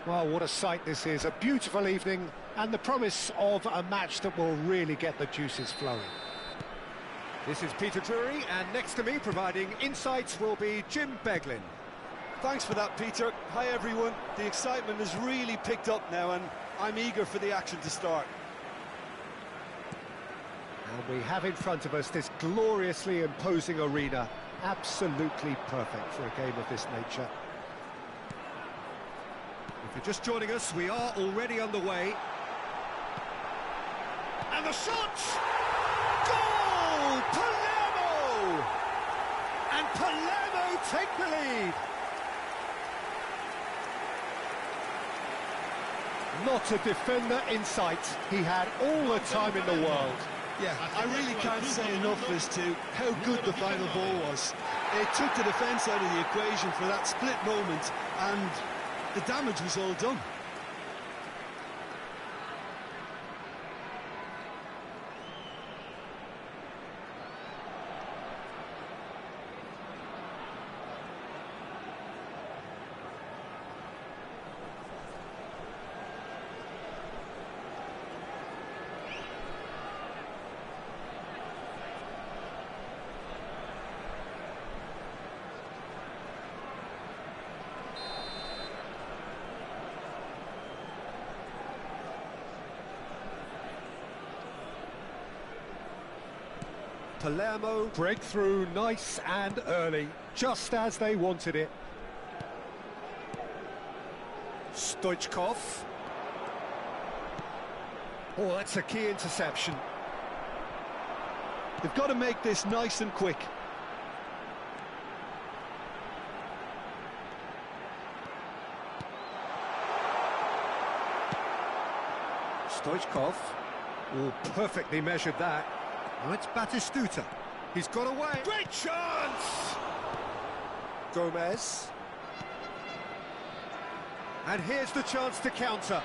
Well, what a sight this is. A beautiful evening and the promise of a match that will really get the juices flowing. This is Peter Drury, and next to me providing insights will be Jim Beglin. Thanks for that, Peter. Hi, everyone. The excitement has really picked up now, and I'm eager for the action to start. And we have in front of us this gloriously imposing arena. Absolutely perfect for a game of this nature. If you're just joining us, we are already underway. And the shot! Goal! Palermo! And Palermo take the lead. Not a defender in sight. He had all the time in the world. Yeah, I really can't say enough as to how good the final ball was. It took the defence out of the equation for that split moment, and the damage was all done. Palermo breakthrough nice and early, just as they wanted it. Stoichkov. Oh, that's a key interception. They've got to make this nice and quick. Stoichkov. Oh, perfectly measured that. Now it's Batistuta. He's got away. Great chance! Gomez. And here's the chance to counter.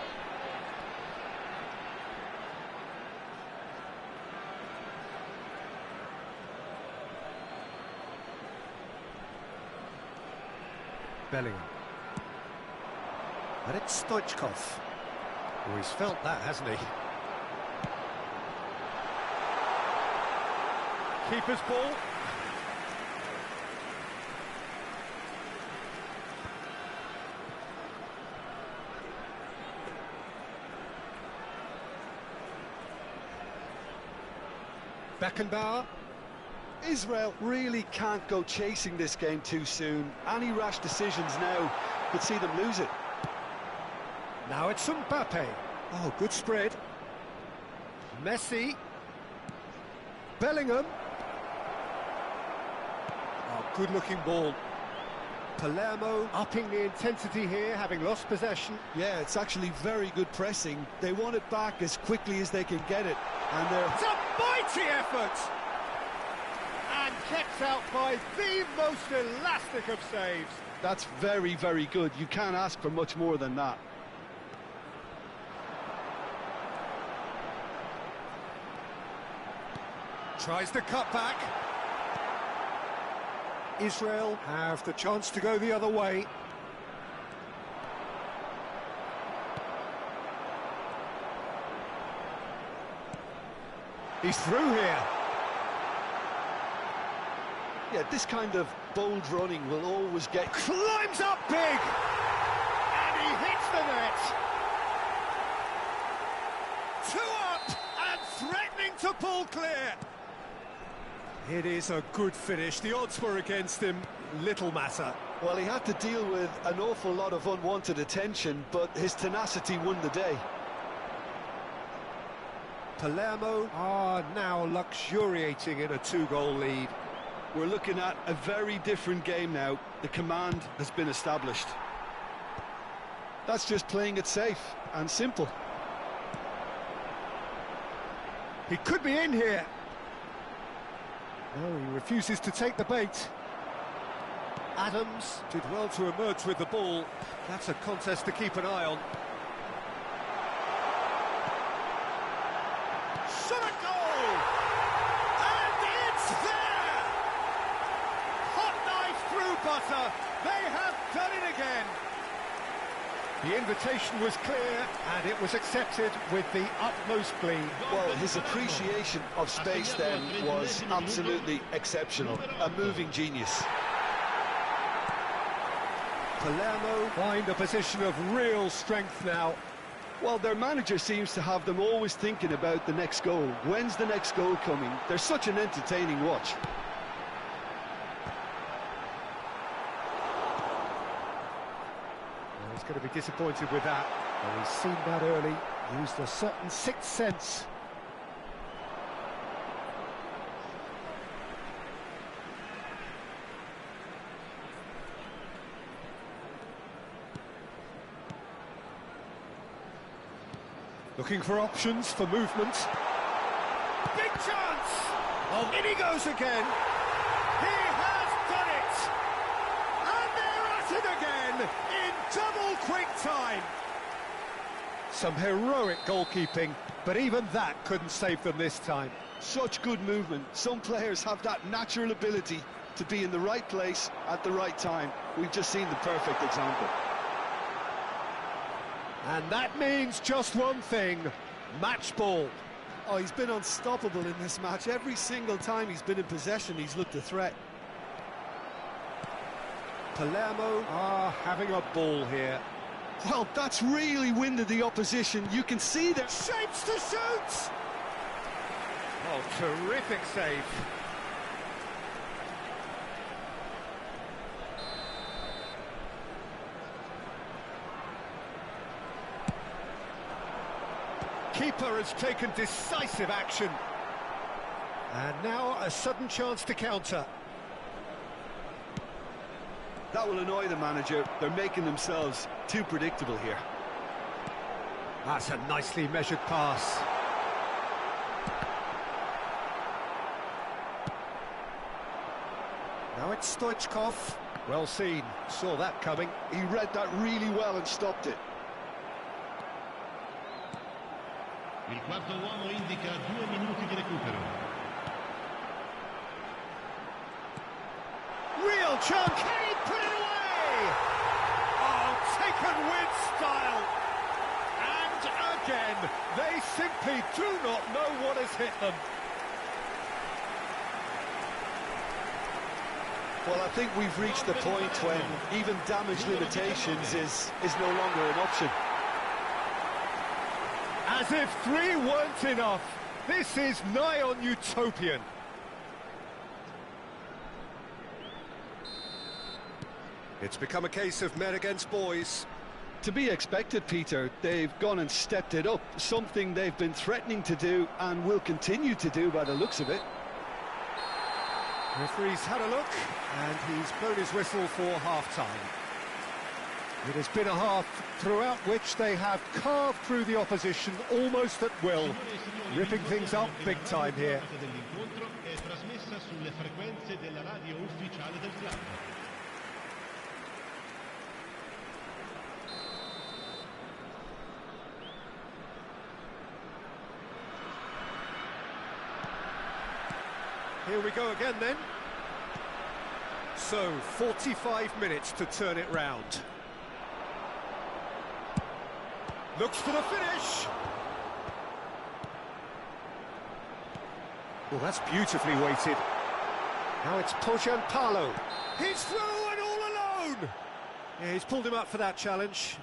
Bellingham. And it's Stoichkov. Oh, he's felt that, hasn't he? Keeper's ball. Beckenbauer. Israel really can't go chasing this game too soon. Any rash decisions now could see them lose it. Now it's Mbappe. Oh, good spread. Messi. Bellingham. Oh, good-looking ball. Palermo upping the intensity here, having lost possession. Yeah, it's actually very good pressing. They want it back as quickly as they can get it. And it's a mighty effort! And kept out by the most elastic of saves. That's very, very good. You can't ask for much more than that. Tries the cut back. Israel have the chance to go the other way. He's through here. Yeah, this kind of bold running will always get... Climbs up big! And he hits the net! 2 up and threatening to pull clear! It is a good finish. The odds were against him. Little matter. Well, he had to deal with an awful lot of unwanted attention, but his tenacity won the day. Palermo are now luxuriating in a 2-goal lead. We're looking at a very different game now. The command has been established. That's just playing it safe and simple. He could be in here. No, he refuses to take the bait. Adams did well to emerge with the ball. That's a contest to keep an eye on. Shot a goal! And it's there! Hot knife through butter. They have done it again. The invitation was clear, and it was accepted with the utmost glee. Well, his appreciation of space then was absolutely exceptional. A moving genius. Palermo find a position of real strength now. Well, their manager seems to have them always thinking about the next goal. When's the next goal coming? They're such an entertaining watch. Well, he's going to be disappointed with that. Well, he's seen that early, used a certain sixth sense. Looking for options for movement. Big chance! Oh, in he goes again. He has done it! And they're at it again in double quick time. Some heroic goalkeeping, but even that couldn't save them this time. Such good movement. Some players have that natural ability to be in the right place at the right time. We've just seen the perfect example. And that means just one thing, match ball. Oh, he's been unstoppable in this match. Every single time he's been in possession, he's looked a threat. Palermo are having a ball here. Well, that's really winded the opposition. You can see that. Shapes to shoot! Oh, terrific save. Keeper has taken decisive action. And now a sudden chance to counter. That will annoy the manager. They're making themselves too predictable here. That's a nicely measured pass. Now it's Stoichkov. Well seen, saw that coming. He read that really well and stopped it. Il quarto uomo indica 2 minuti di recupero. Real chance, can he put it away? Oh, taken with style. And again, they simply do not know what has hit them. Well, I think we've reached the point when even damage limitations is no longer an option. As if 3 weren't enough, this is nigh on utopian. It's become a case of men against boys. To be expected, Peter. They've gone and stepped it up, something they've been threatening to do and will continue to do by the looks of it. Referee's had a look, and he's blown his whistle for half-time. It has been a half throughout which they have carved through the opposition almost at will, ripping things up big time here. Here we go again then. So, 45 minutes to turn it round. Looks for the finish. Well, that's beautifully weighted. Now it's Palo. He's through and all alone. Yeah, he's pulled him up for that challenge.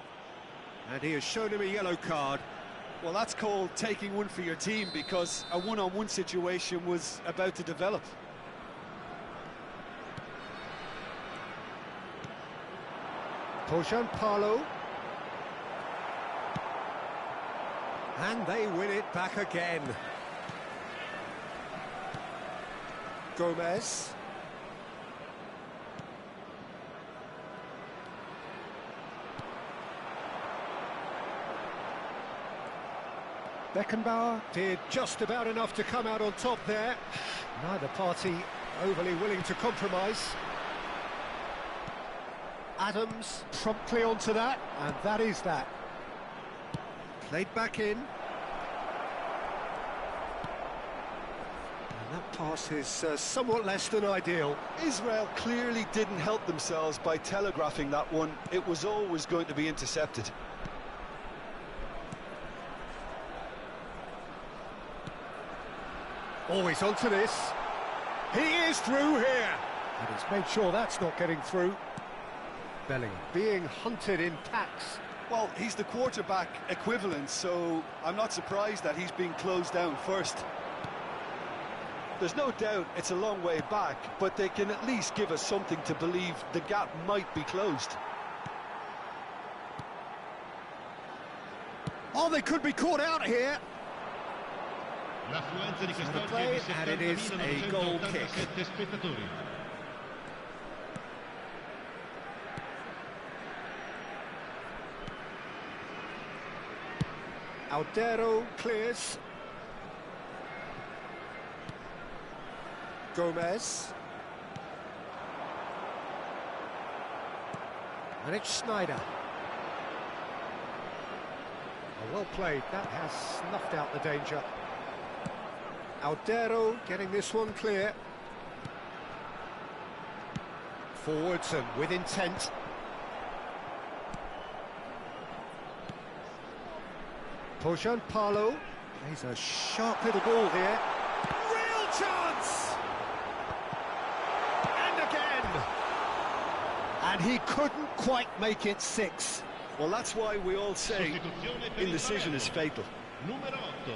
And he has shown him a yellow card. Well, that's called taking one for your team, because a one-on-one situation was about to develop. Palo. And they win it back again. Gomez. Beckenbauer did just about enough to come out on top there. Neither party overly willing to compromise. Adams promptly onto that, and that is that. Played back in. And That pass is somewhat less than ideal. Israel clearly didn't help themselves by telegraphing that one. It was always going to be intercepted. Always onto this. He is through here. And he's made sure that's not getting through. Bellingham being hunted in packs. Well, he's the quarterback equivalent, so I'm not surprised that he's being closed down first. There's no doubt it's a long way back, but they can at least give us something to believe the gap might be closed. Oh, they could be caught out here. L'affluenza di And quest'oggi è di and it is a goal kick. 70.987 spettatori. Aldero clears. Gomez. And it's Schneider. Oh, well played, that has snuffed out the danger. Aldero getting this one clear. Forwards and with intent. Pojan Palo plays a sharp little ball here. Real chance! And again! And he couldn't quite make it 6. Well, that's why we all say indecision is fatal. Numero 8.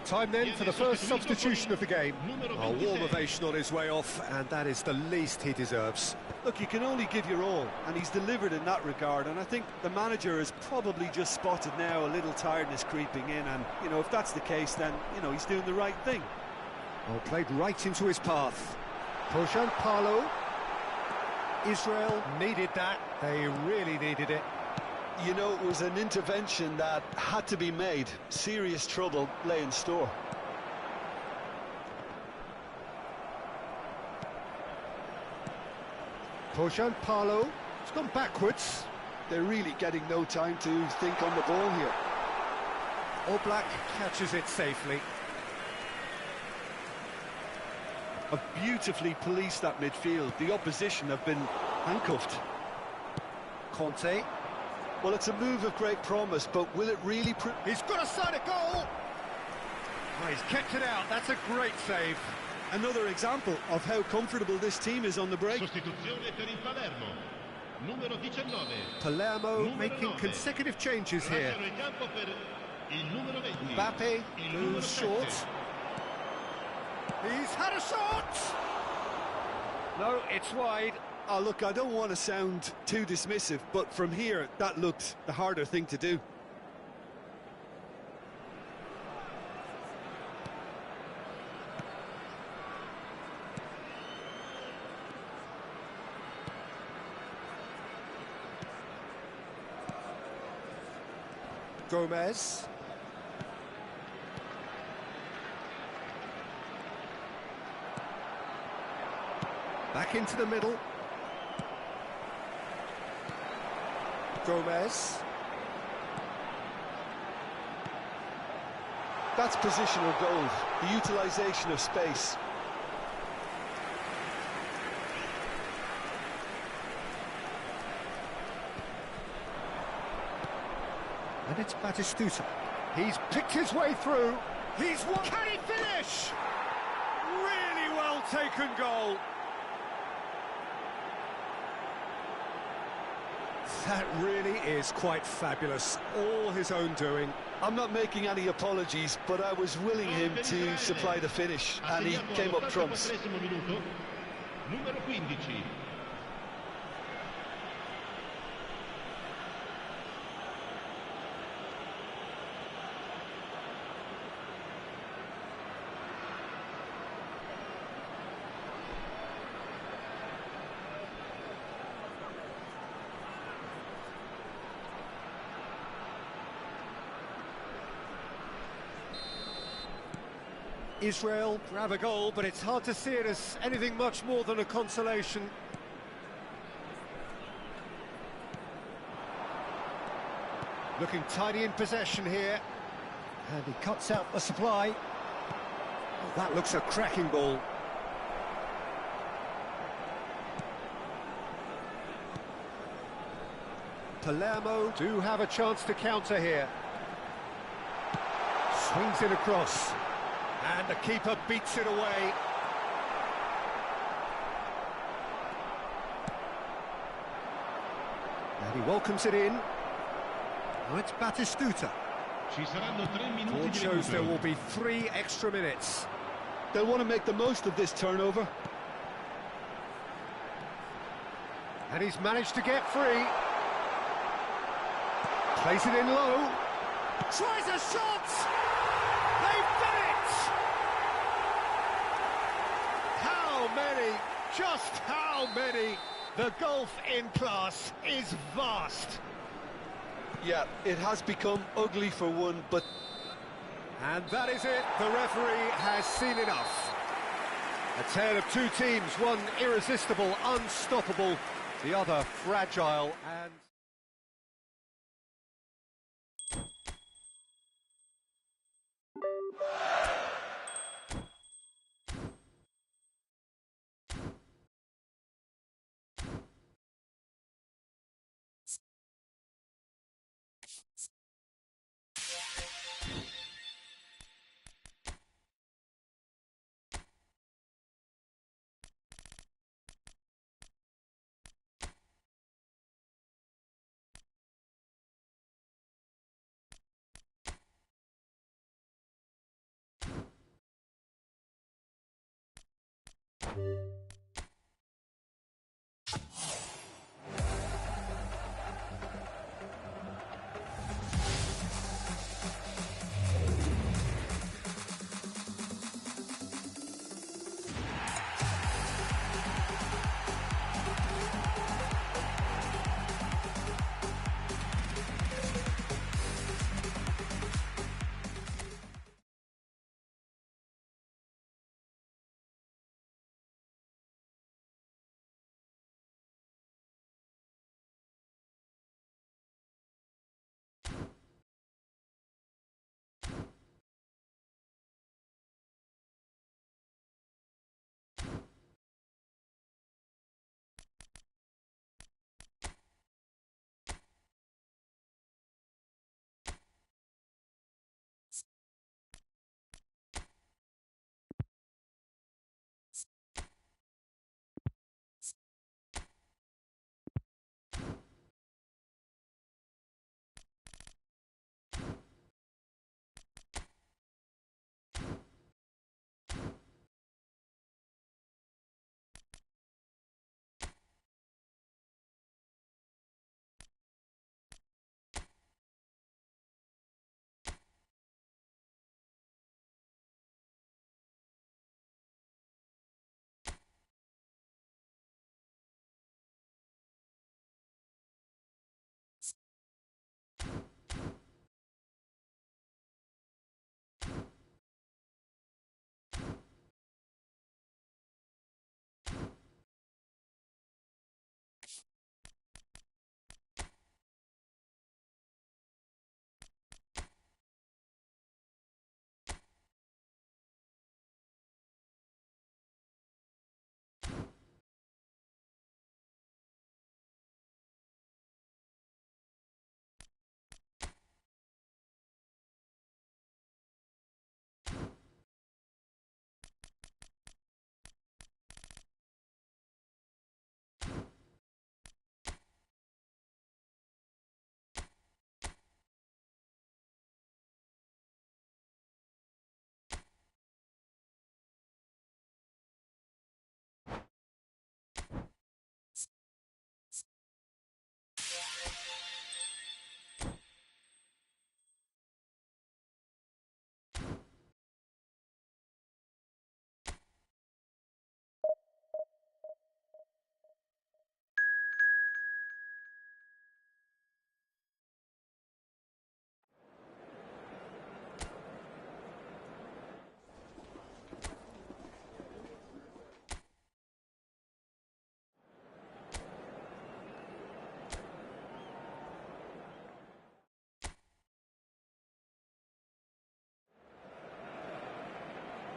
Time then for the first substitution of the game. A warm ovation on his way off, and that is the least he deserves. Look, you can only give your all, and he's delivered in that regard, and I think the manager has probably just spotted now a little tiredness creeping in, and, you know, if that's the case, then, you know, he's doing the right thing. Well, played right into his path. Pojan Palo. Israel needed that. They really needed it. You know, it was an intervention that had to be made. Serious trouble lay in store. Pojan Palo. It's gone backwards. They're really getting no time to think on the ball here. Oblak catches it safely. Have beautifully policed that midfield. The opposition have been handcuffed. Conte. Well, it's a move of great promise, but will it really... He's got a side of goal! Oh, he's kept it out, that's a great save. Another example of how comfortable this team is on the break. Sostituzione per il Palermo. Numero 19. Palermo Numero making 9. consecutive changes here. Lasciano il campo per il numero 20. Mbappe Il numero moves 7. short. He's had a shot! No, it's wide. Oh, look, I don't want to sound too dismissive, but from here, that looked the harder thing to do. Gomez. Back into the middle. Gomez. That's positional gold, the utilisation of space. And it's Batistuta. He's picked his way through. He's won. Can he finish? Really well taken goal. That really is quite fabulous. All his own doing. I'm not making any apologies, but I was willing him to supply the finish, and he came up trumps. Numero 15. Israel grab a goal, but it's hard to see it as anything much more than a consolation. Looking tidy in possession here. And he cuts out the supply. Oh, that looks a cracking ball. Palermo do have a chance to counter here. Swings it across. And the keeper beats it away. And he welcomes it in. Now it's Batistuta. Ci saranno 3 minuti Board di shows there recupero. will be 3 extra minutes. They'll want to make the most of this turnover. And he's managed to get free. Plays it in low. Tries a shot! They've done it! How many? Just how many? The gulf in class is vast. Yeah, it has become ugly for one, but... And that is it. The referee has seen enough. A tale of 2 teams, one irresistible, unstoppable, the other fragile and...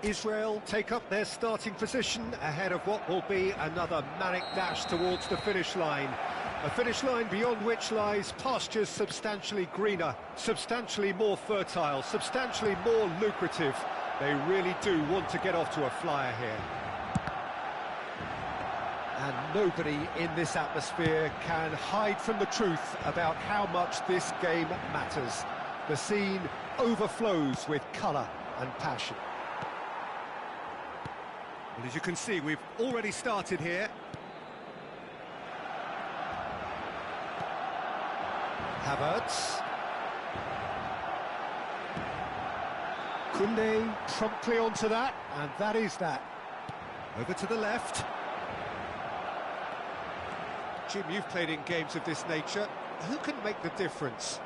Israel take up their starting position ahead of what will be another manic dash towards the finish line. A finish line beyond which lies pastures substantially greener, substantially more fertile, substantially more lucrative. They really do want to get off to a flyer here. And nobody in this atmosphere can hide from the truth about how much this game matters. The scene overflows with colour and passion. Well, as you can see, we've already started here. Havertz. Koundé promptly onto that, and that is that. Over to the left. Jim, you've played in games of this nature. Who can make the difference?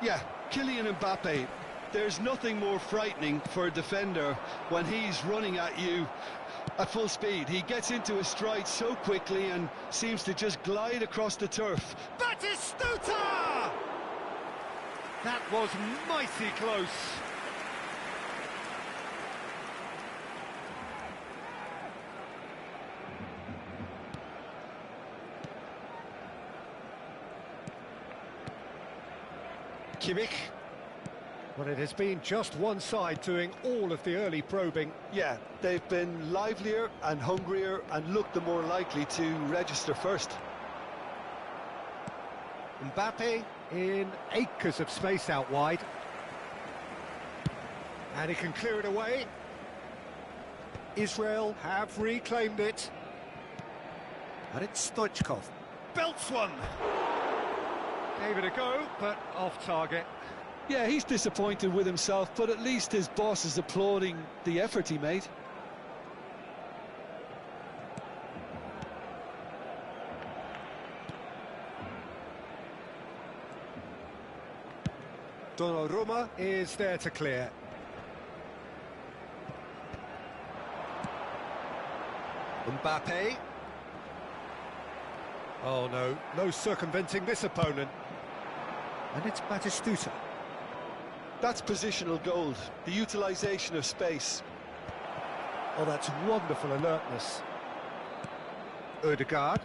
Yeah, Kylian Mbappe. There's nothing more frightening for a defender when he's running at you at full speed. He gets into his stride so quickly and seems to just glide across the turf. Batistuta! That was mighty close. Kimmich. Well, it has been just one side doing all of the early probing. Yeah, they've been livelier and hungrier and looked the more likely to register first. Mbappe in acres of space out wide. And he can clear it away. Israel have reclaimed it. And it's Stoichkov. Belts one! Gave it a go, but off target. Yeah, he's disappointed with himself, but at least his boss is applauding the effort he made. Donnarumma is there to clear. Mbappe. Oh no, no circumventing this opponent. And it's Batistuta. That's positional gold, the utilisation of space. Oh, that's wonderful alertness. Odegaard.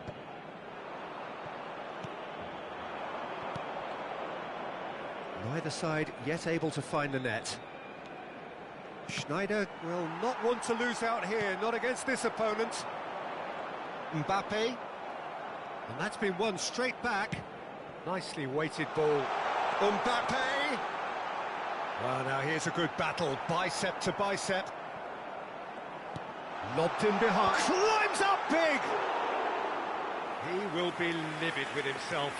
Neither side yet able to find the net. Schneider will not want to lose out here, not against this opponent. Mbappe. And that's been won straight back. Nicely weighted ball. Mbappe! Well, now here's a good battle, bicep to bicep. Lobbed in behind. Climbs up big! He will be livid with himself.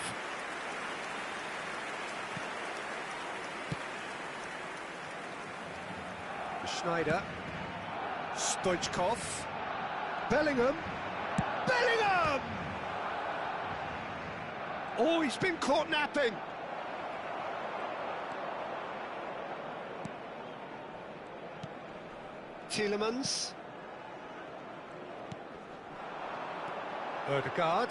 Schneider. Stoichkov. Bellingham. Bellingham! Oh, he's been caught napping. Tielemans. Odegaard.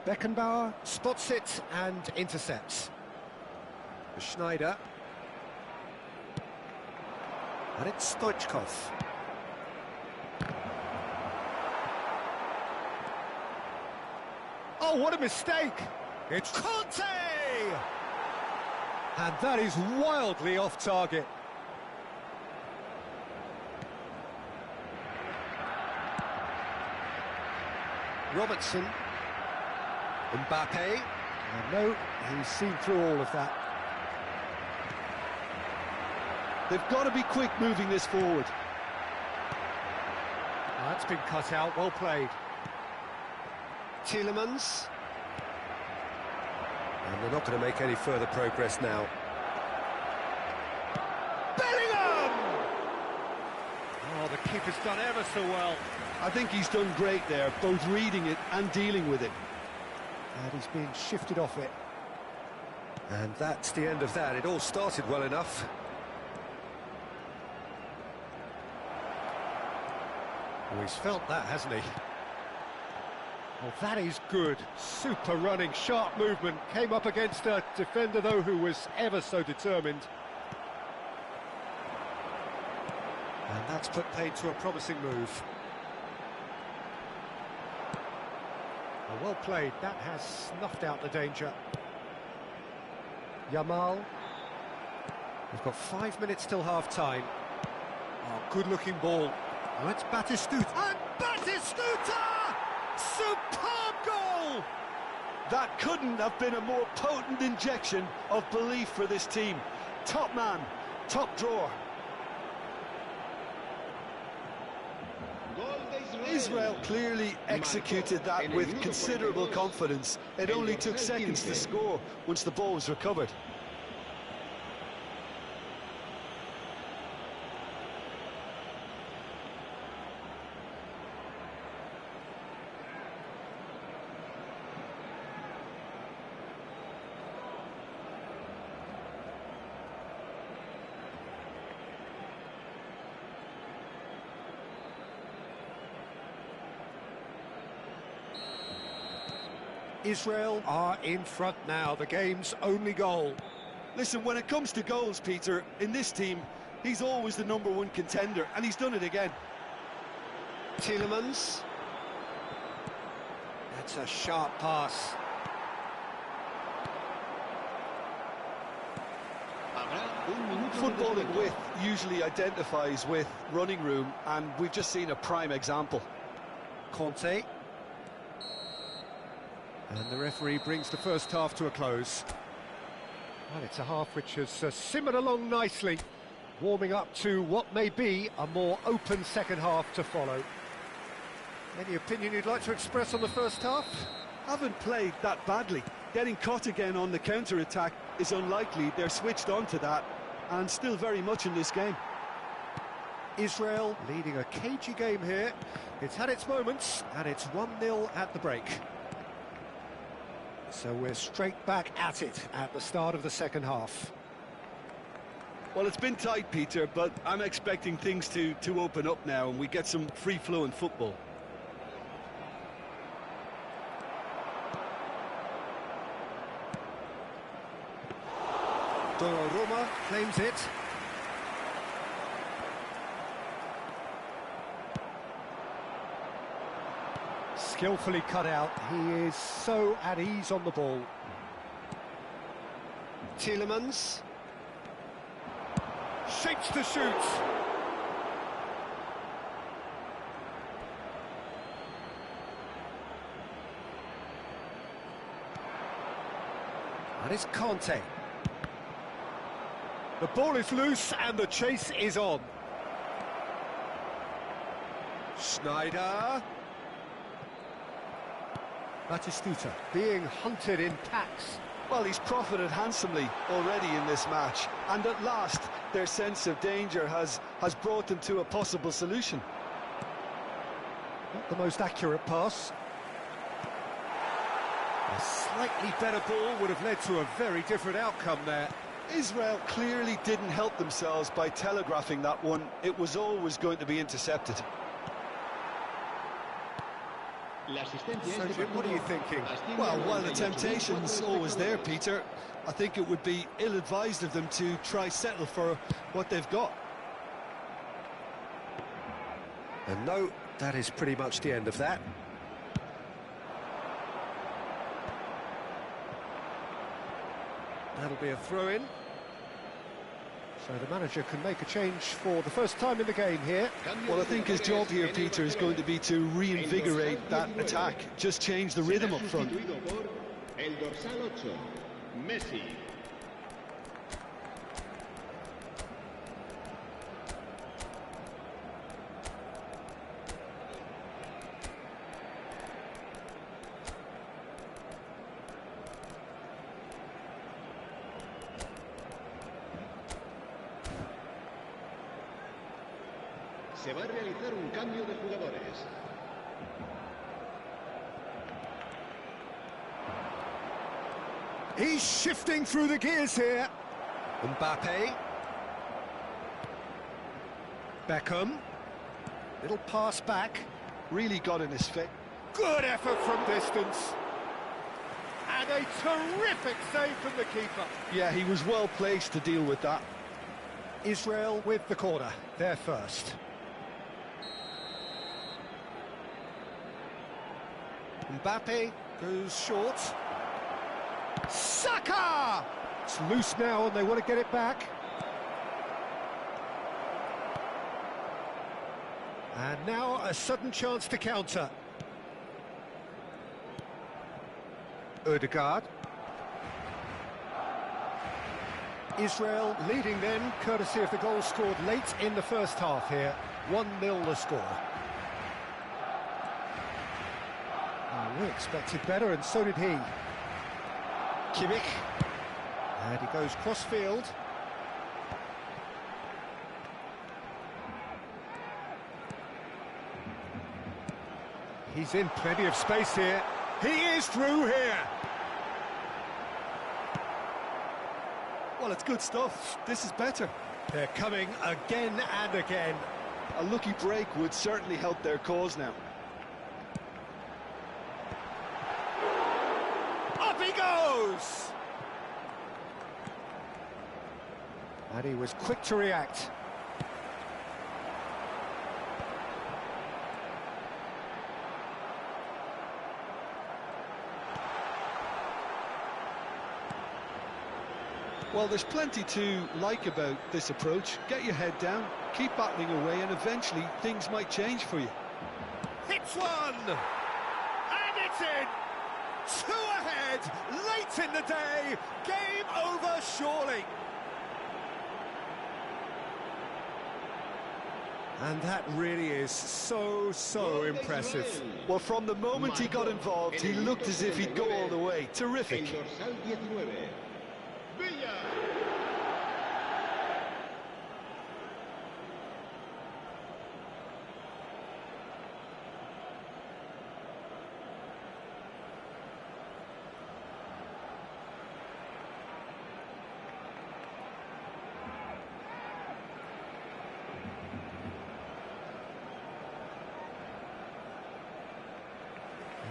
Beckenbauer spots it and intercepts. Schneider. And it's Stoichkov. Oh, what a mistake! It's Conte! And that is wildly off target. Robertson. Mbappe. And no, he's seen through all of that. They've got to be quick moving this forward. That's been cut out, well played. Tielemans. And they're not going to make any further progress now. Bellingham! Oh, the keeper's done ever so well. I think he's done great there, both reading it and dealing with it. And he's been shifted off it. And that's the end of that. It all started well enough. Oh, he's felt that, hasn't he? Well, that is good. Super running, sharp movement. Came up against a defender, though, who was ever so determined. And that's put paid to a promising move. Well played, that has snuffed out the danger. Yamal. We've got 5 minutes till half-time. Oh, good-looking ball. Oh, it's Batistuta. And Batistuta! Superb goal! That couldn't have been a more potent injection of belief for this team. Top man, top drawer. Israel clearly executed that with considerable confidence. It only took seconds to score once the ball was recovered. Israel are in front now, the game's only goal. Listen, when it comes to goals, Peter, in this team, he's always the #1 contender, and he's done it again. Tielemans. That's a sharp pass. Footballing width usually identifies with running room, and we've just seen a prime example. Conte. And the referee brings the first half to a close. And it's a half which has simmered along nicely, warming up to what may be a more open second half to follow. Any opinion you'd like to express on the first half? Haven't played that badly. Getting caught again on the counter-attack is unlikely. They're switched on to that, and still very much in this game. Israel leading a cagey game here. It's had its moments, and it's 1-0 at the break. So we're straight back at it at the start of the second half. Well, it's been tight, Peter, but I'm expecting things to open up now and we get some free-flowing football. Donnarumma claims it. Skillfully cut out. He is so at ease on the ball. Tielemans. Shapes to shoot. And it's Conte. The ball is loose and the chase is on. Schneider. Batistuta being hunted in packs. Well, he's profited handsomely already in this match, and at last their sense of danger has brought them to a possible solution. Not the most accurate pass. A slightly better ball would have led to a very different outcome there. Israel clearly didn't help themselves by telegraphing that one. It was always going to be intercepted. So, Jim, what are you thinking? Well, while the temptation's always there, Peter, I think it would be ill-advised of them to try settle for what they've got. And no, that is pretty much the end of that. That'll be a throw-in. So the manager can make a change for the first time in the game here. Well, I think his job here, Peter, is going to be to reinvigorate that attack. Just change the rhythm up front. Messi. Se va a realizar un cambio de jugadores. He's shifting through the gears here. Mbappe. Beckham. Little pass back. Really got in his face. Good effort from distance. And a terrific save from the keeper. Yeah, he was well placed to deal with that. Israel with the corner, they're first. Mbappe goes short. Saka! It's loose now and they want to get it back. And now a sudden chance to counter. Odegaard. Israel leading then, courtesy of the goal scored late in the first half here. 1-0 the score. We expected better, and so did he. Kimmich. And he goes cross-field. He's in plenty of space here. He is through here. Well, it's good stuff. This is better. They're coming again and again. A lucky break would certainly help their cause now. Up he goes! And he was quick to react. Well, there's plenty to like about this approach. Get your head down, keep battling away, and eventually things might change for you. Hits one! And it's in! 2 ahead, late in the day, game over surely. And that really is so impressive. Well, from the moment he got involved, he looked as if he'd go all the way. Terrific.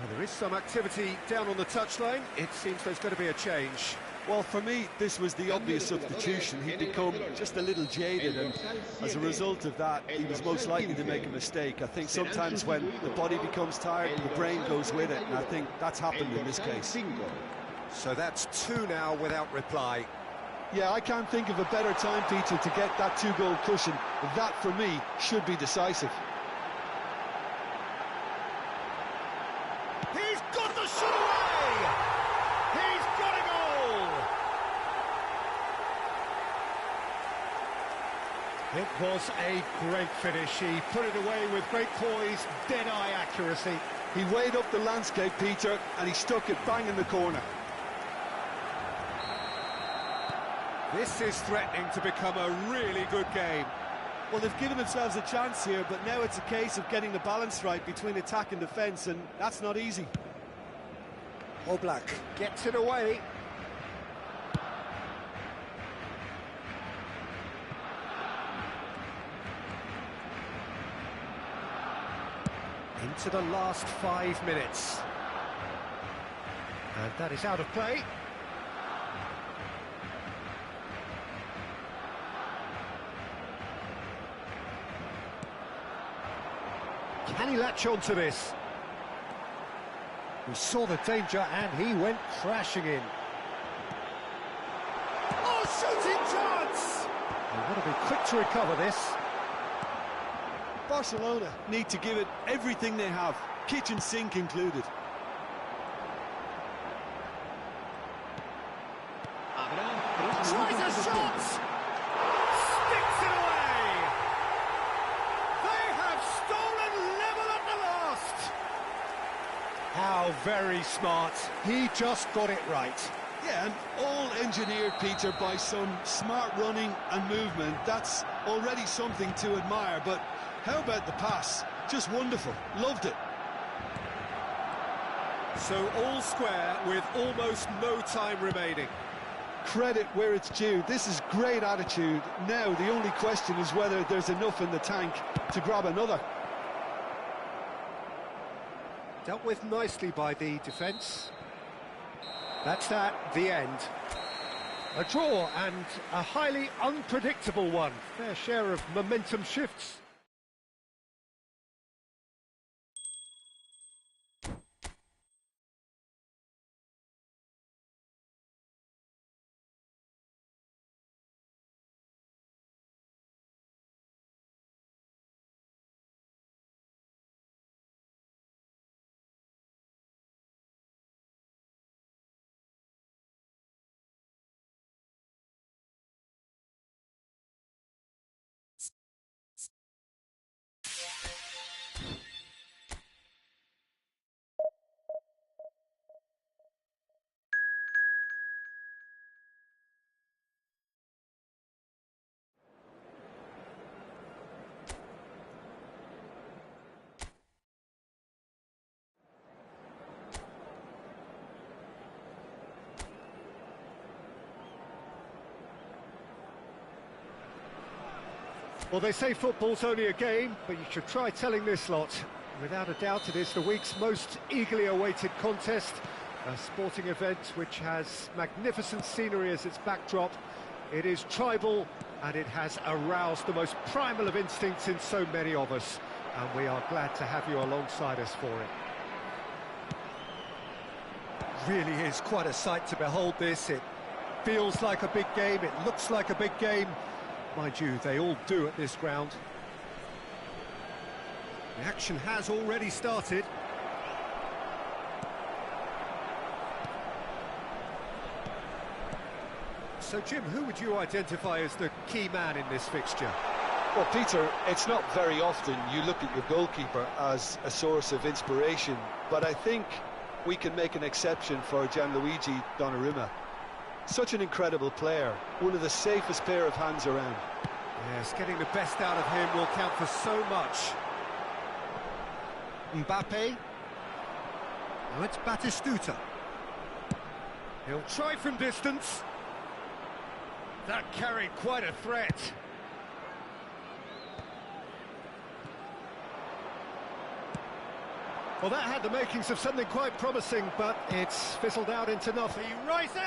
There is some activity down on the touchline. It seems there's going to be a change. Well, for me, this was the obvious substitution. He'd become just a little jaded, and as a result of that, he was most likely to make a mistake. I think sometimes when the body becomes tired, the brain goes with it, and I think that's happened in this case. So that's 2 now without reply. Yeah, I can't think of a better time, Peter, to get that 2-goal cushion. That, for me, should be decisive. He's got the shot away! He's got a goal! It was a great finish. He put it away with great poise, dead-eye accuracy. He weighed up the landscape, Peter, and he stuck it bang in the corner. This is threatening to become a really good game. Well, they've given themselves a chance here, but now it's a case of getting the balance right between attack and defence, and that's not easy. Oblak gets it away. Into the last 5 minutes. And that is out of play. Can he latch on to this? We saw the danger and he went crashing in. Oh, shooting chance! They want to be quick to recover this. Barcelona need to give it everything they have, kitchen sink included. Tries a shot! Sticks it away! They have stolen level at the last! How very smart. He just got it right. Yeah, and all engineered, Peter, by some smart running and movement. That's already something to admire, but how about the pass? Just wonderful. Loved it. So all square with almost no time remaining. Credit where it's due. This is great attitude. Now the only question is whether there's enough in the tank to grab another. Dealt with nicely by the defence. That's that, the end. A draw, and a highly unpredictable one. Fair share of momentum shifts. Well, they say football's only a game, but you should try telling this lot. Without a doubt, it is the week's most eagerly awaited contest, a sporting event which has magnificent scenery as its backdrop. It is tribal, and it has aroused the most primal of instincts in so many of us, and we are glad to have you alongside us for it. Really is quite a sight to behold this. It feels like a big game, it looks like a big game. Mind you, they all do at this ground. The action has already started. So, Jim, who would you identify as the key man in this fixture? Well, Peter, it's not very often you look at your goalkeeper as a source of inspiration, but I think we can make an exception for Gianluigi Donnarumma. Such an incredible player, one of the safest pair of hands around. Yes, getting the best out of him will count for so much. Mbappe. Now it's Batistuta. He'll try from distance. That carried quite a threat. Well, that had the makings of something quite promising, but it's fizzled out into nothing. He rises!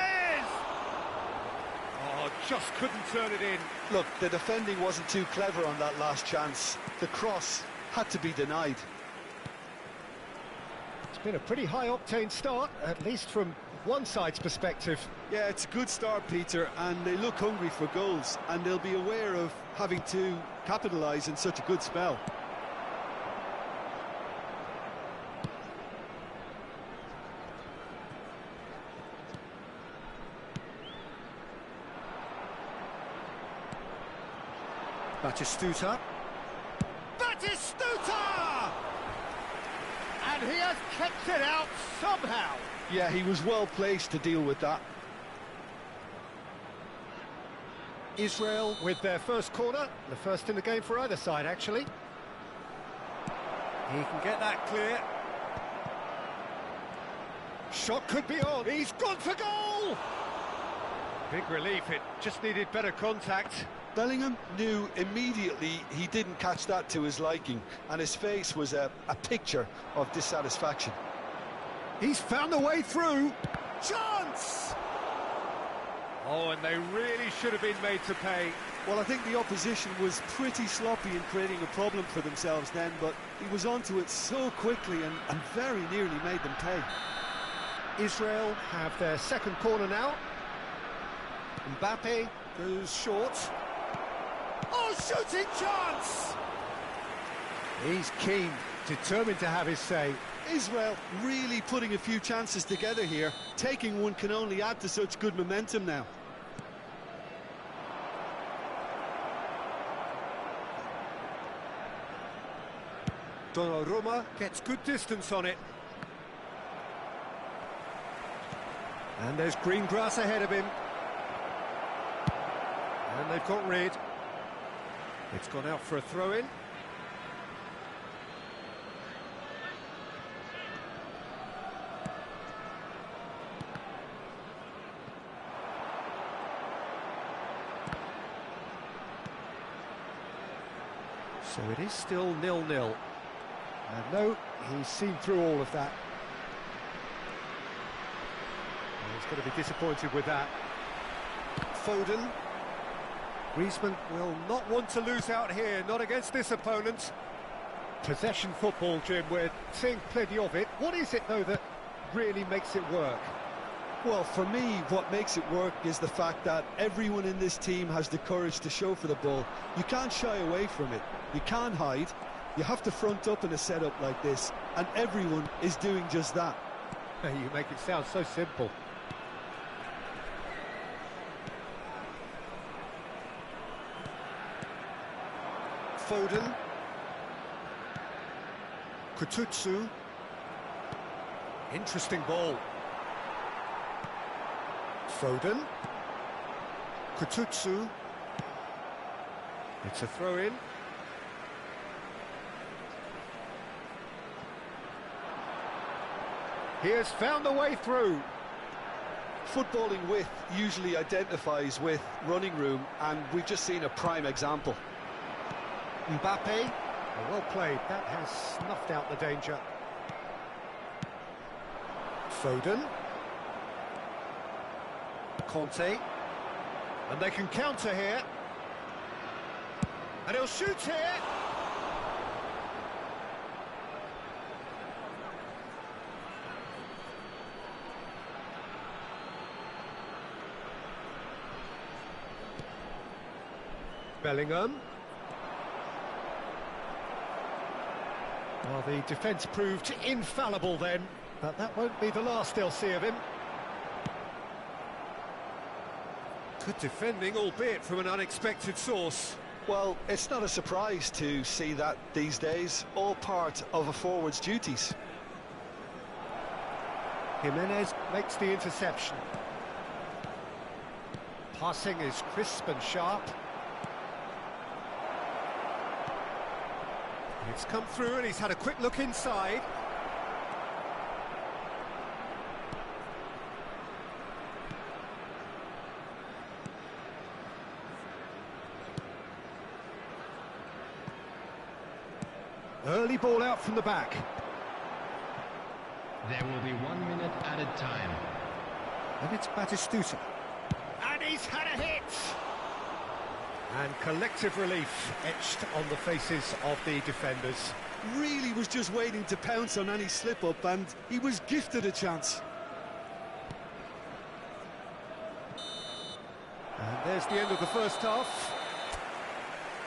Oh, just couldn't turn it in. Look, the defending wasn't too clever on that last chance. The cross had to be denied. It's been a pretty high-octane start, at least from one side's perspective. Yeah, it's a good start, Peter, and they look hungry for goals, and they'll be aware of having to capitalise in such a good spell. Batistuta. Batistuta! And he has kept it out somehow. Yeah, he was well placed to deal with that. Israel with their first corner, the first in the game for either side, actually. He can get that clear. Shot could be on. He's gone for goal! Big relief, it just needed better contact. Bellingham knew immediately he didn't catch that to his liking, and his face was a picture of dissatisfaction. He's found the way through. Chance! Oh, and they really should have been made to pay. Well, I think the opposition was pretty sloppy in creating a problem for themselves then, but he was onto it so quickly and very nearly made them pay. Israel have their second corner now. Mbappe goes short. Oh, shooting chance! He's keen, determined to have his say. Israel really putting a few chances together here. Taking one can only add to such good momentum now. Donnarumma gets good distance on it. And there's green grass ahead of him. And they've got rid. It's gone out for a throw-in. So it is still 0-0. And no, he's seen through all of that. And he's going to be disappointed with that. Foden. Griezmann will not want to lose out here, not against this opponent. Possession football, Jim, we're seeing plenty of it. What is it, though, that really makes it work? Well, for me, what makes it work is the fact that everyone in this team has the courage to show for the ball. You can't shy away from it. You can't hide. You have to front up in a setup like this, and everyone is doing just that. You make it sound so simple. Foden. Kututsu. Interesting ball. Foden. Kututsu. It's a throw-in. He has found the way through. Footballing width usually identifies with running room, and we've just seen a prime example. Mbappe. Well played. That has snuffed out the danger. Foden. Conte. And they can counter here. And he'll shoot here. Bellingham. Well, the defence proved infallible then, but that won't be the last they'll see of him. Good defending, albeit from an unexpected source. Well, it's not a surprise to see that these days, all part of a forward's duties. Jimenez makes the interception. Passing is crisp and sharp. It's come through and he's had a quick look inside. Early ball out from the back. There will be 1 minute added time. And it's Batistuta. And he's had a hit! And collective relief etched on the faces of the defenders. Really was just waiting to pounce on any slip-up, and he was gifted a chance. And there's the end of the first half.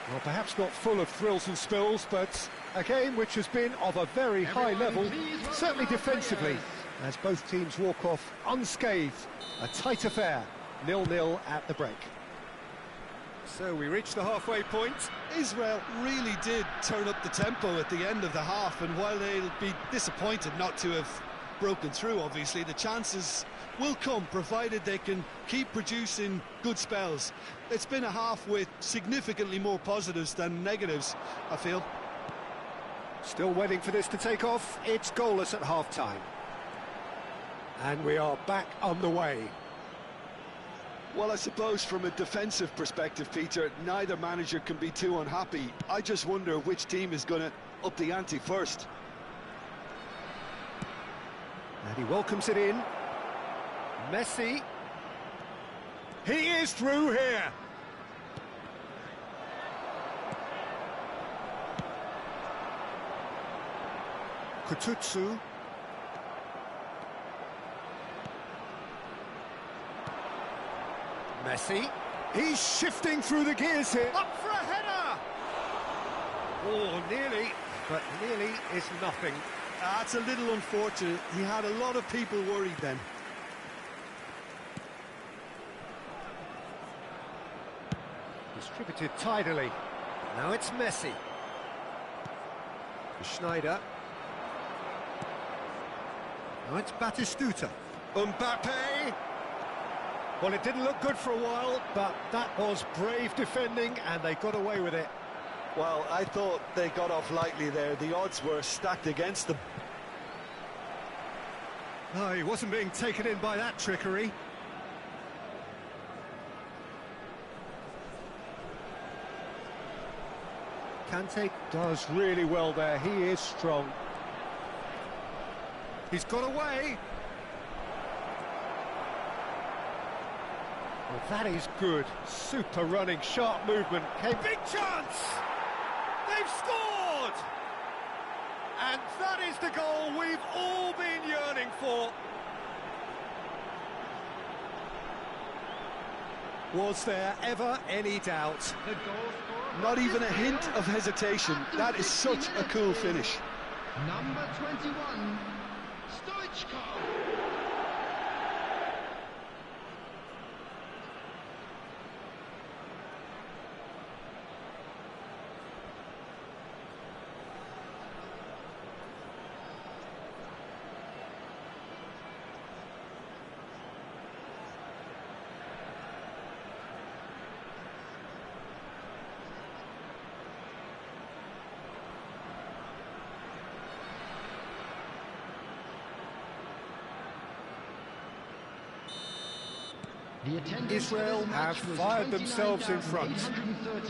Well, perhaps not full of thrills and spills, but a game which has been of a very high level, certainly defensively, as both teams walk off unscathed. A tight affair, 0-0 at the break. So we reach the halfway point. Israel really did turn up the tempo at the end of the half, and while they'll be disappointed not to have broken through, obviously, the chances will come, provided they can keep producing good spells. It's been a half with significantly more positives than negatives, I feel. Still waiting for this to take off. It's goalless at half-time. And we are back on the way. Well, I suppose from a defensive perspective, Peter, neither manager can be too unhappy. I just wonder which team is going to up the ante first. And he welcomes it in. Messi. He is through here. Kututsu. Messi. He's shifting through the gears here. Up for a header! Oh, nearly, but nearly is nothing. That's a little unfortunate. He had a lot of people worried then. Distributed tidily. Now it's Messi. Schneider. Now it's Batistuta. Mbappe. Well, it didn't look good for a while, but that was brave defending, and they got away with it. Well, I thought they got off lightly there. The odds were stacked against them. No, he wasn't being taken in by that trickery. Kante does really well there. He is strong. He's got away. Well, That is good. Super running, sharp movement. Big chance! They've scored! And that is the goal we've all been yearning for. Was there ever any doubt? The goal scorer. Not even a hint of hesitation. That is such a cool finish. Number 21, Stoichkov. Israel have fired themselves in front.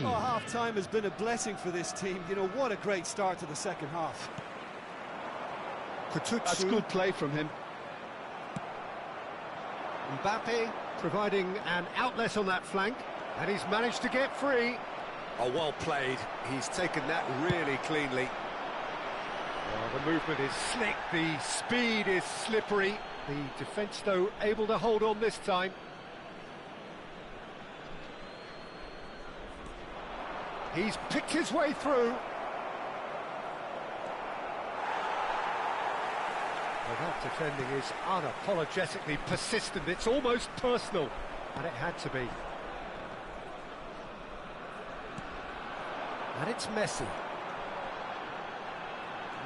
Oh, half-time has been a blessing for this team. You know, what a great start to the second half. That's good play from him. Mbappe providing an outlet on that flank, and he's managed to get free. Oh, well played. He's taken that really cleanly. Well, the movement is slick, the speed is slippery. The defence, though, able to hold on this time. He's picked his way through. Well, that defending is unapologetically persistent. It's almost personal, and it had to be. And it's Messi.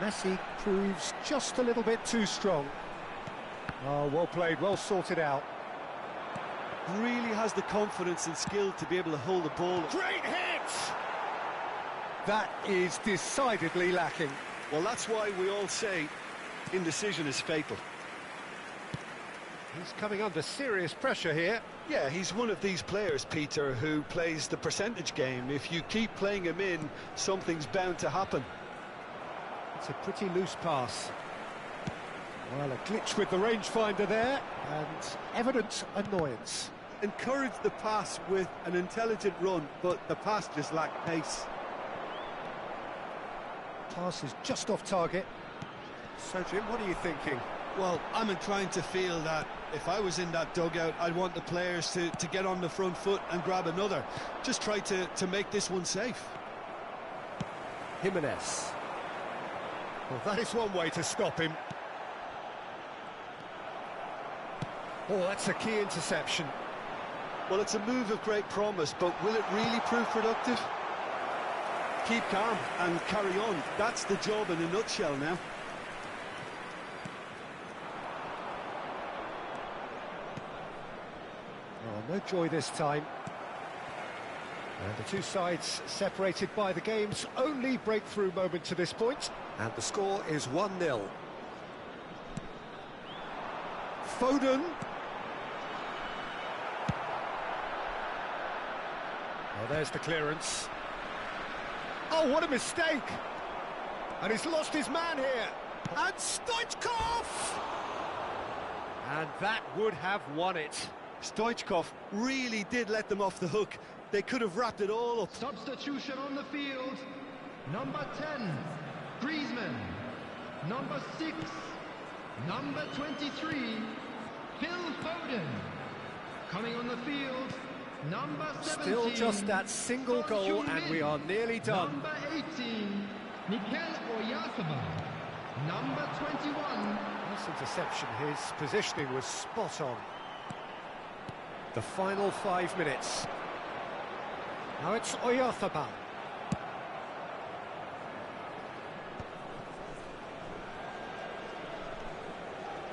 Messi proves just a little bit too strong. Oh, well played, well sorted out. Really has the confidence and skill to be able to hold the ball. Great hit! That is decidedly lacking. Well, that's why we all say indecision is fatal. He's coming under serious pressure here. Yeah, he's one of these players, Peter, who plays the percentage game. If you keep playing him in, something's bound to happen. It's a pretty loose pass. Well, a glitch with the rangefinder there, and evident annoyance. Encourage the pass with an intelligent run, but the pass just lacked pace. Pass is just off target. So, Jim, what are you thinking? Well, I'm inclined to feel that if I was in that dugout, I'd want the players to get on the front foot and grab another. Just try to make this one safe. Jimenez. Well, that is one way to stop him. Oh, that's a key interception. Well, it's a move of great promise, but will it really prove productive? Keep calm and carry on. That's the job in a nutshell now. Oh, no joy this time. And the two sides separated by the game's only breakthrough moment to this point. And the score is 1-0. Foden. Oh, there's the clearance. Oh, what a mistake! And he's lost his man here. And Stoichkov! And that would have won it. Stoichkov really did let them off the hook. They could have wrapped it all up. Substitution on the field. Number 10, Griezmann. Number 6, number 23, Phil Foden. Coming on the field, number 17. Still just that single goal and we are nearly done. Number 18, Mikel Oyarzabal. Number 21. This interception, his positioning was spot on. The final 5 minutes. Now it's Oyarzabal.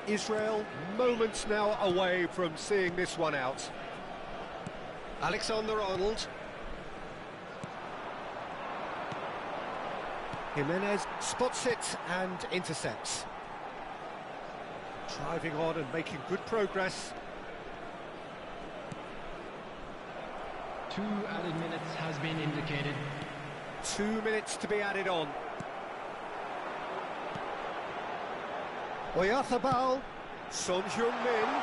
Israel moments now away from seeing this one out. Alexander-Arnold. Jimenez spots it and intercepts. Driving on and making good progress. 2 added minutes has been indicated. 2 minutes to be added on. Oyarzabal. Son Heung-min.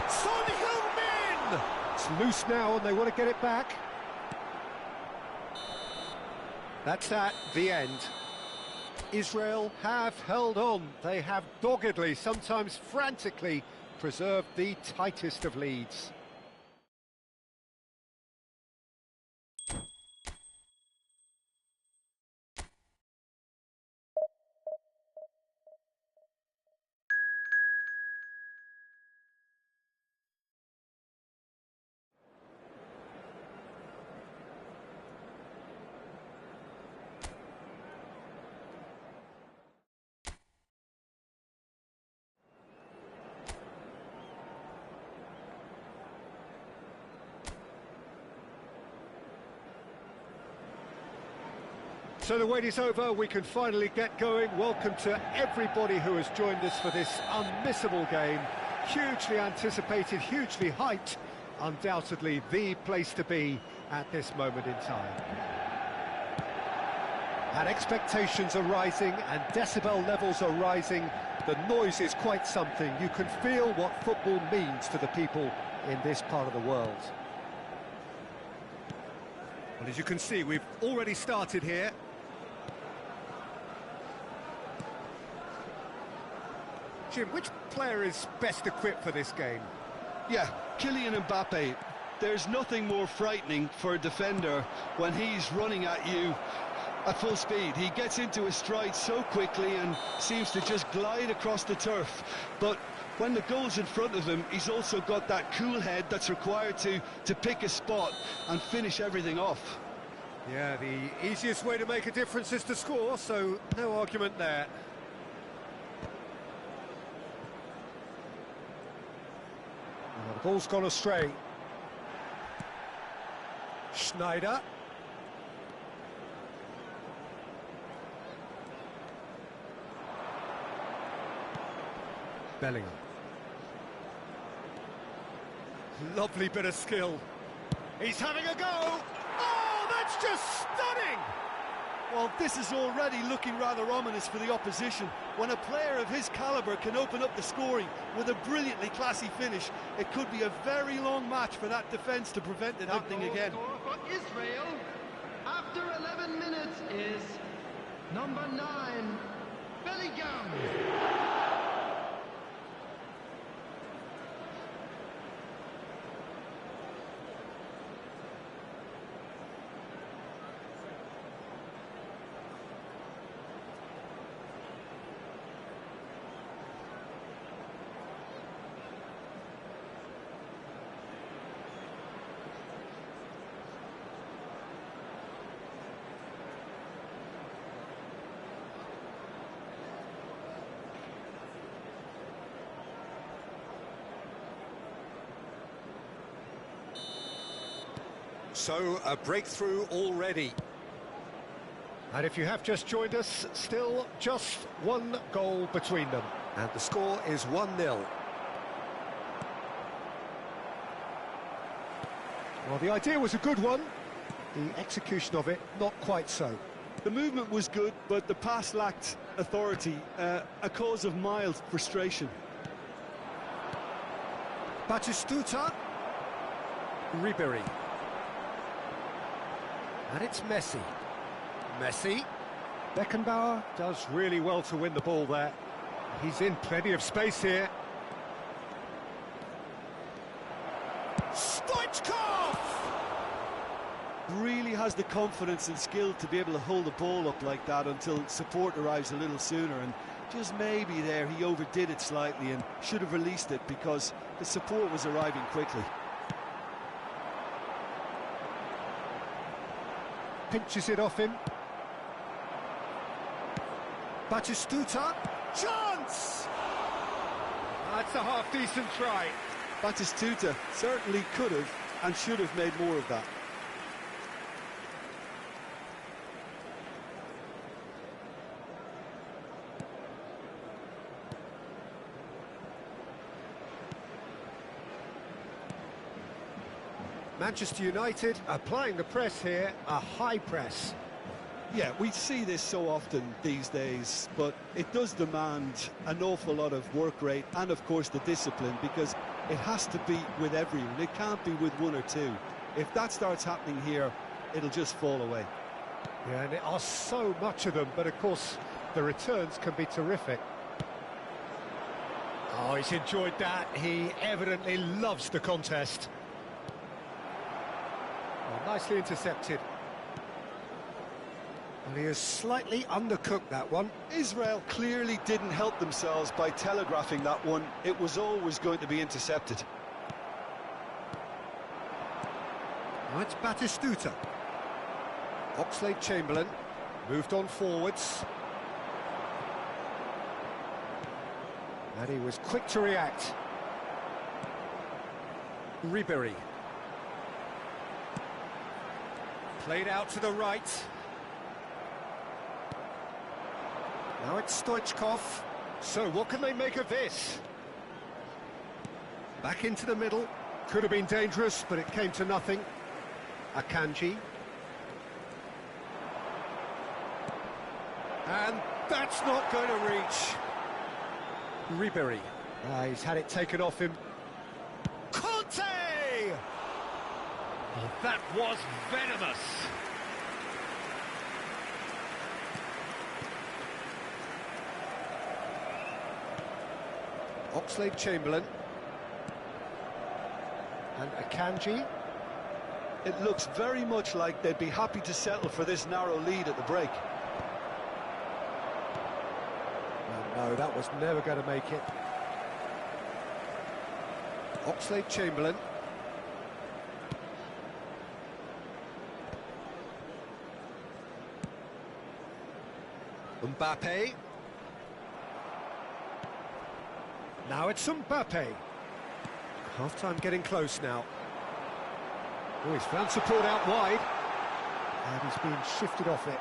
Son Heung-min! It's loose now and they want to get it back. That's at the end. Israel have held on. They have doggedly, sometimes frantically, preserved the tightest of leads. So the wait is over, we can finally get going. Welcome to everybody who has joined us for this unmissable game. Hugely anticipated, hugely hyped. Undoubtedly the place to be at this moment in time. And expectations are rising and decibel levels are rising. The noise is quite something. You can feel what football means to the people in this part of the world. Well, as you can see, we've already started here. Jim, which player is best equipped for this game? Yeah, Kylian Mbappe. There's nothing more frightening for a defender when he's running at you at full speed. He gets into his stride so quickly and seems to just glide across the turf. But when the goal's in front of him, he's also got that cool head that's required to pick a spot and finish everything off. Yeah, the easiest way to make a difference is to score, so no argument there. Well, the ball's gone astray. Schneider. Bellingham. Lovely bit of skill. He's having a go! Oh, that's just stunning! Well, this is already looking rather ominous for the opposition. When a player of his calibre can open up the scoring with a brilliantly classy finish, it could be a very long match for that defence to prevent it happening again. Score for Israel after 11 minutes is number 9, Bellingham. So, a breakthrough already. And if you have just joined us, still just one goal between them. And the score is 1-0. Well, the idea was a good one. The execution of it, not quite so. The movement was good, but the pass lacked authority, a cause of mild frustration. Batistuta. Ribéry. And it's Messi. Messi. Beckenbauer does really well to win the ball there. He's in plenty of space here. Stoichkov! Really has the confidence and skill to be able to hold the ball up like that until support arrives a little sooner, and just maybe there he overdid it slightly and should have released it because the support was arriving quickly. Pinches it off him. Batistuta. Chance! That's a half-decent try. Batistuta certainly could have and should have made more of that. Manchester United applying the press here, a high press. Yeah, we see this so often these days, but it does demand an awful lot of work rate and, of course, the discipline, because it has to be with everyone. It can't be with one or two. If that starts happening here, it'll just fall away. Yeah, and there are so much of them, but of course the returns can be terrific. Oh, he's enjoyed that. He evidently loves the contest. Well, nicely intercepted. Well, he has slightly undercooked that one. Israel clearly didn't help themselves by telegraphing that one. It was always going to be intercepted. Now it's Batistuta. Oxlade-Chamberlain moved on forwards. And he was quick to react. Ribery. Played out to the right. Now it's Stoichkov. So what can they make of this? Back into the middle. Could have been dangerous, but it came to nothing. Akanji. And that's not going to reach. Ribery. He's had it taken off him. Conte! Oh, that was venomous. Oxlade-Chamberlain. And Akanji. It looks very much like they'd be happy to settle for this narrow lead at the break. No, that was never going to make it. Oxlade-Chamberlain. Mbappe. Now it's Mbappe. Half-time getting close now. Oh, he's found support out wide. And he's been shifted off it.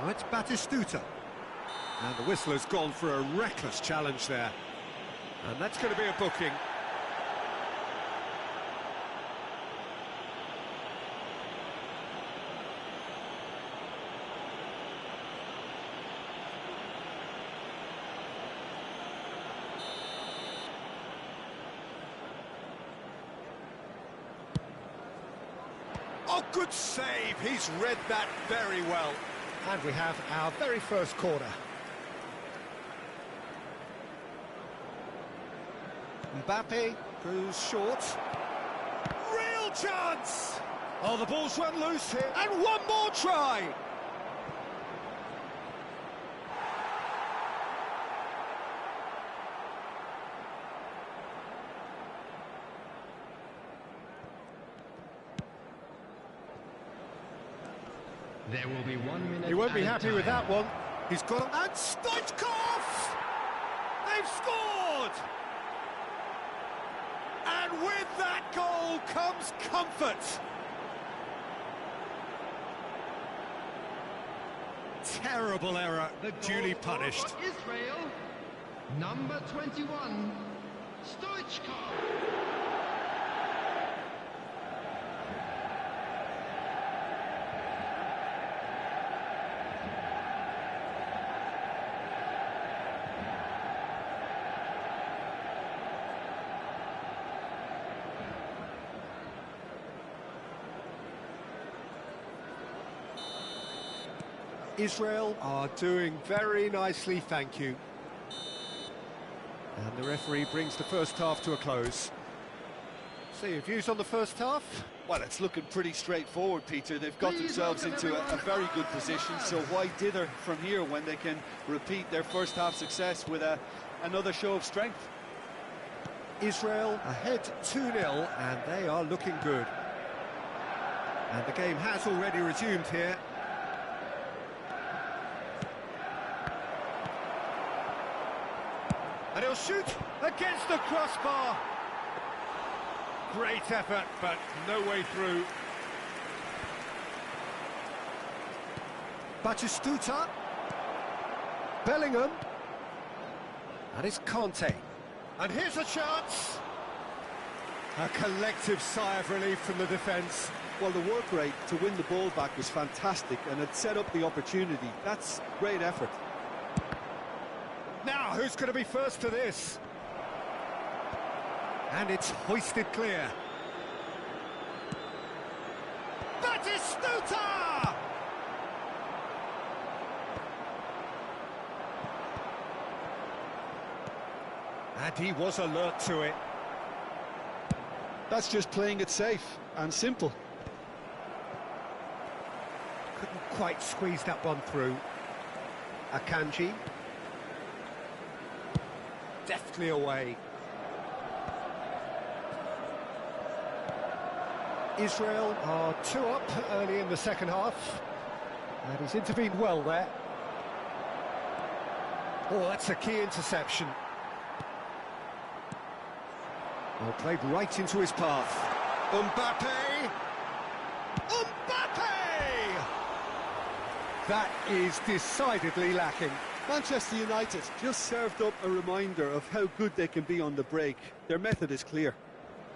Now it's Batistuta. And the whistle has gone for a reckless challenge there. And that's going to be a booking. Oh, good save. He's read that very well. And we have our very first corner. Mbappe goes short. Real chance! Oh, the ball's run loose here. And one more try! There will be 1 minute. He won't be happy with that one. He's got and Stoichkov! They've scored! And with that goal comes comfort. Terrible error, duly punished. For Israel, number 21, Stoichkov. Israel are doing very nicely, thank you. And the referee brings the first half to a close. So your views on the first half? Well, it's looking pretty straightforward, Peter. They've got themselves into a very good position, so why dither from here when they can repeat their first half success with another show of strength? Israel ahead 2-0, and they are looking good. And the game has already resumed here. And he'll shoot against the crossbar. Great effort, but no way through. Batistuta. Bellingham. And it's Conte. And here's a chance. A collective sigh of relief from the defence. Well, the work rate to win the ball back was fantastic, and it set up the opportunity. That's great effort. Now, who's going to be first to this? And it's hoisted clear. Batistuta! And he was alert to it. That's just playing it safe and simple. Couldn't quite squeeze that one through. Akanji. Deftly away. Israel are 2 up early in the second half. And he's intervened well there. Oh, that's a key interception. Well, played right into his path. Mbappe! Mbappe! That is decidedly lacking. Manchester United just served up a reminder of how good they can be on the break. Their method is clear.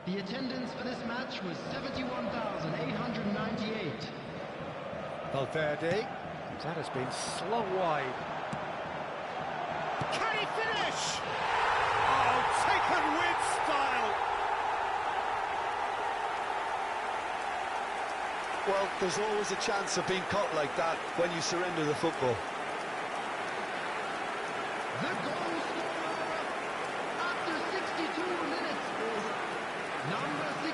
The attendance for this match was 71,898. Valverde, that has been slung wide. Can he finish? Oh, taken with style. Well, there's always a chance of being caught like that when you surrender the football. The goal scorer after 62 minutes is number 16.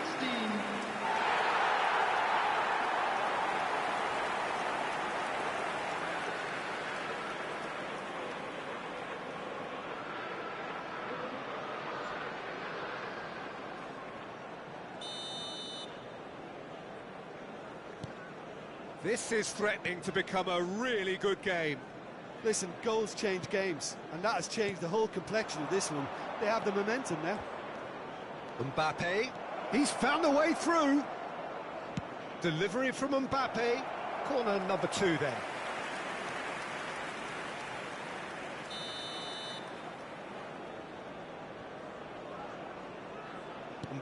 This is threatening to become a really good game. Listen, goals change games, and that has changed the whole complexion of this one. They have the momentum now. Mbappe, he's found a way through. Delivery from Mbappe. Corner number 2 then.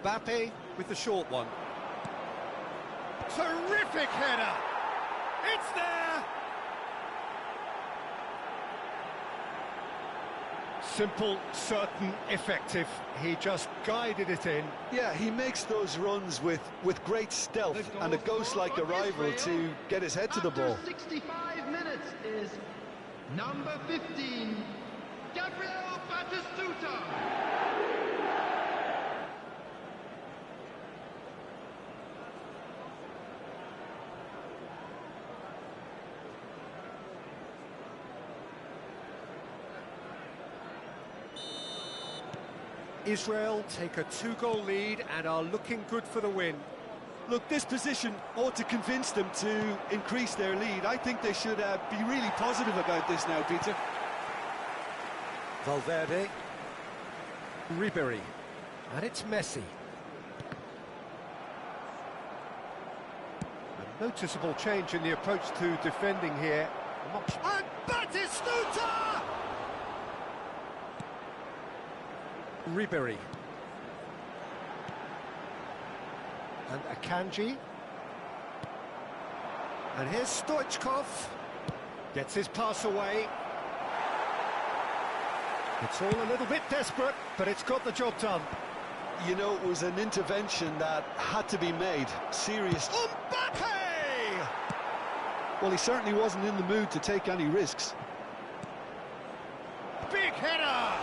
Mbappe with the short one. Terrific header! It's there! Simple, certain, effective. He just guided it in. Yeah, he makes those runs with great stealth and a ghost-like arrival to get his head to the ball. After 65 minutes is number 15, Gabriel Batistuta. Israel take a 2-goal lead and are looking good for the win. Look, this position ought to convince them to increase their lead. I think they should be really positive about this now, Peter. Valverde. Ribery. And it's Messi. A noticeable change in the approach to defending here. And Batistuta! Ribery. And Akanji. And here's Stoichkov. Gets his pass away. It's all a little bit desperate, but it's got the job done. You know, it was an intervention that had to be made. Serious. Mbappe! Well, he certainly wasn't in the mood to take any risks. Big header!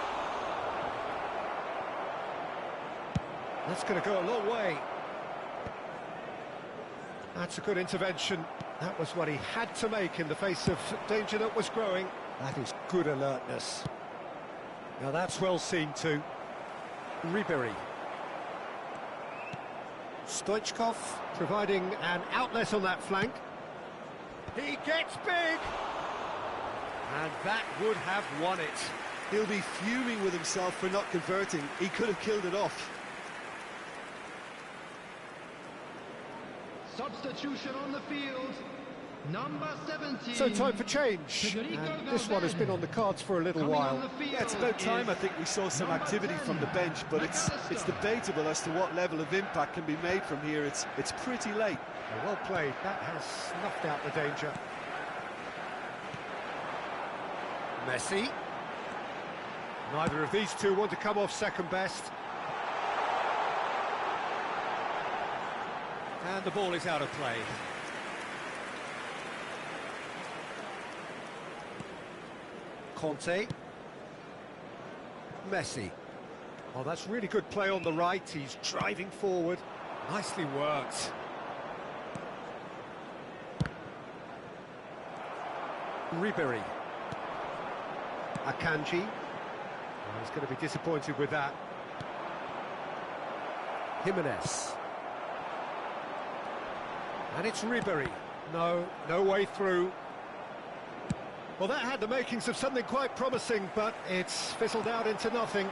That's going to go a long way. That's a good intervention. That was what he had to make in the face of danger that was growing. That is good alertness. Now that's well seen too. Ribery. Stoichkov providing an outlet on that flank. He gets big! And that would have won it. He'll be fuming with himself for not converting. He could have killed it off. Substitution on the field. number 17. So time for change. And this one has been on the cards for a little while. Yeah, it's about time I think we saw some activity from the bench, but it's debatable as to what level of impact can be made from here. It's pretty late. Well played. That has snuffed out the danger. Messi. Neither of these two want to come off second best. And the ball is out of play. Conte. Messi. Oh, that's really good play on the right. He's driving forward. Nicely worked. Ribery. Akanji. Oh, he's going to be disappointed with that. Jimenez. And it's Ribery. No way through. Well, that had the makings of something quite promising, but it's fizzled out into nothing.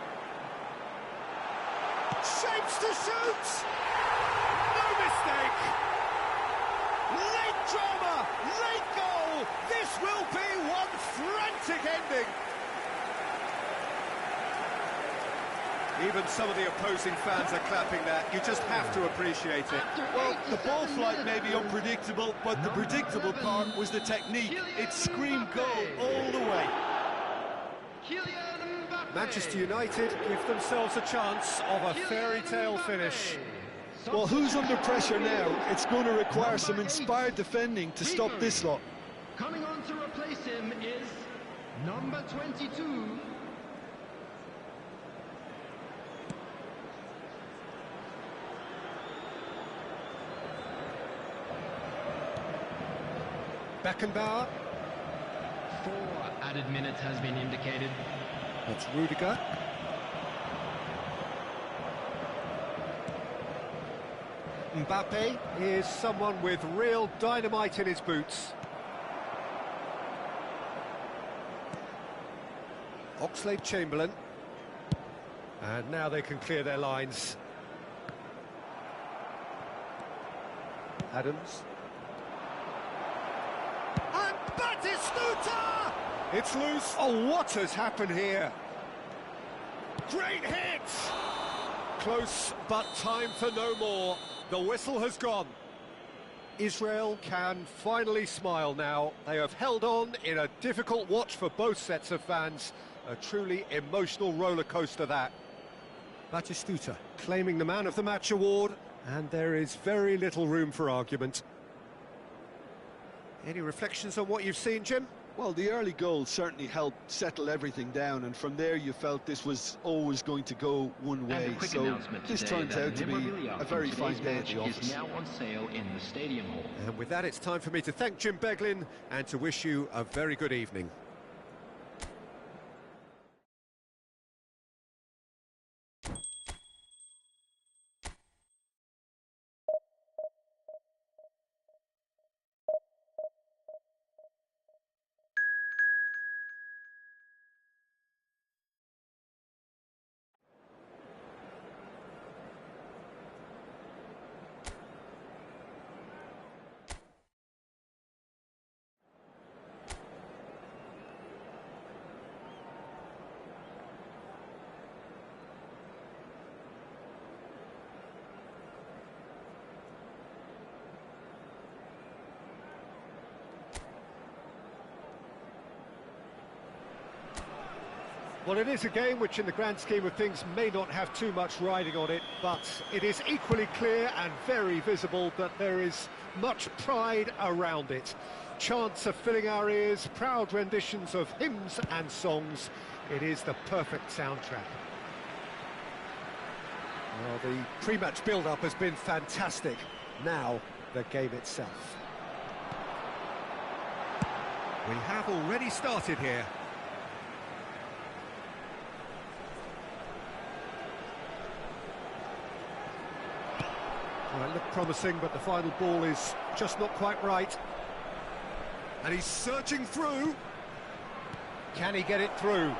Shapes to shoot! No mistake! Late drama! Late goal! This will be one frantic ending! Even some of the opposing fans are clapping that. You just have to appreciate it. Well, the ball flight may be unpredictable, but the predictable part was the technique. It screamed goal all the way. Manchester United give themselves a chance of a fairy tale finish. Well, who's under pressure now? It's going to require some inspired defending to stop this lot. Coming on to replace him is number 22. Beckenbauer. 4 added minutes has been indicated. That's Rudiger. Mbappe is someone with real dynamite in his boots. Oxlade-Chamberlain. And now they can clear their lines. Adams. And Batistuta! It's loose. Oh, what has happened here? Great hit! Close, but time for no more. The whistle has gone. Israel can finally smile now. They have held on in a difficult watch for both sets of fans. A truly emotional roller coaster, that. Batistuta claiming the Man of the Match award, and there is very little room for argument. Any reflections on what you've seen, Jim? Well, the early goal certainly helped settle everything down, and from there you felt this was always going to go one way. So this turns out to be a very fine day at the office. Is now on sale in the stadium hall. And with that, it's time for me to thank Jim Beglin and to wish you a very good evening. Well, it is a game which, in the grand scheme of things, may not have too much riding on it, but it is equally clear and very visible that there is much pride around it. Chants are filling our ears, proud renditions of hymns and songs. It is the perfect soundtrack. Well, the pre-match build-up has been fantastic. Now, the game itself. We have already started here. Well, it looked promising, but the final ball is just not quite right. And he's searching through. Can he get it through?